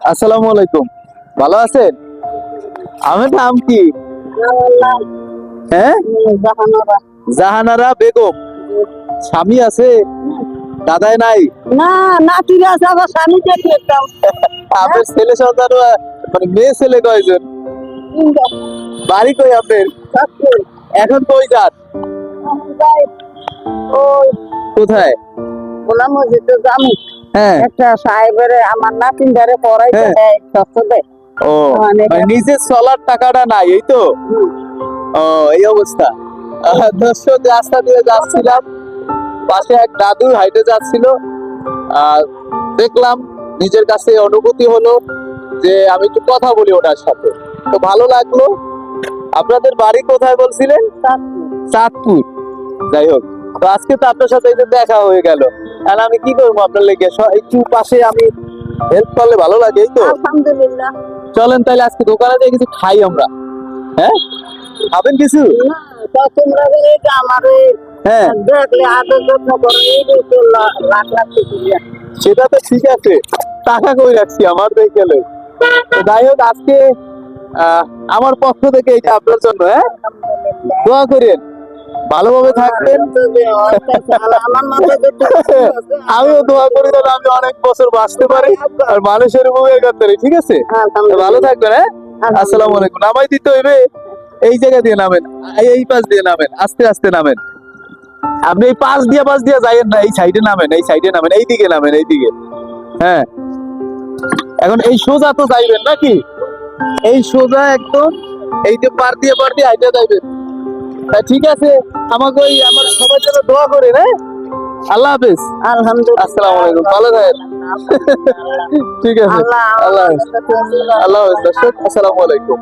আসসালামু আলাইকুম। ভালো আছেন? আমার নাম কি? হ্যাঁ, জাহানারা বেগম। স্বামী আছে? দাদাই নাই? না নাতির আছে আবার স্বামী দেখলে আপনার ছেলে সন্তান মানে মেয়ে ছেলে কয়জন? বাড়ি কই আপনার? এখন কই যান? কোথায়? বললাম ওই যে তো জানি হ্যাঁ। একটা সাহেবের আমার নাতিন ধারে পড়াইতে হ্যাঁ। দেয় সস্তা দেয়। ও মানে নিজের চলার টাকাটা নাই, এই তো? ও, এই অবস্থা। দর্শক, রাস্তা দিয়ে যাচ্ছিলাম, পাশে এক দাদু হাইটে যাচ্ছিল। আর দেখলাম, নিজের কাছে অনুভূতি হলো যে আমি একটু কথা বলি ওনার সাথে, তো ভালো লাগলো। আপনাদের বাড়ি কোথায় বলছিলেন? চাঁদপুর। যাই হোক, তো আজকে তো আপনার সাথে এই যে দেখা হয়ে গেল, আর আমি কি করবো আপনার লেগে, একটু পাশে আমি হেল্প করলে ভালো লাগে, এই তো? আলহামদুলিল্লাহ। চলেন তাহলে আজকে দোকানে দিয়ে কিছু খাই আমরা। হ্যাঁ, খাবেন কিছু? না তা তোমরা বলে যে আমার ওই হ্যাঁ, দেখলে আদর যত্ন করো এই যে তো লাখ লাখ টাকা। সেটা তো ঠিক আছে, টাকা কই রাখছি আমার দেখলে। যাই হোক, আজকে আমার পক্ষ থেকে এটা আপনার জন্য। হ্যাঁ, দোয়া করেন, ভালোভাবে থাকবেন। আমার মাথায় তো আমিও দোয়া করি যেন আমি অনেক বছর বাঁচতে পারি আর মানুষের উপকার করতে পারি। ঠিক আছে, তো ভালো থাকবেন। হ্যাঁ, আসসালামু আলাইকুম। নামাই দিতে হইবে, এই জায়গা দিয়ে নামেন, এই পাশ দিয়ে নামেন, আস্তে আস্তে নামেন। আপনি এই পাশ দিয়ে যাইয়েন না, এই সাইডে নামেন, এই সাইডে নামেন, এই দিকে নামেন, এই দিকে। হ্যাঁ, এখন এই সোজা তো যাইবেন নাকি? এই সোজা একদম এই যে পার দিয়ে হাইটে যাইবেন। ঠিক আছে, আমাকে ওই আমার সবার জন্য দোয়া করেন। হ্যাঁ, আল্লাহ হাফেজ। আলহামদুলিল্লাহ। আসসালামু আলাইকুম, ভালো থাকেন। ঠিক আছে, আল্লাহ হাফেজ। আল্লাহ হাফেজ দর্শক, আসসালামু আলাইকুম।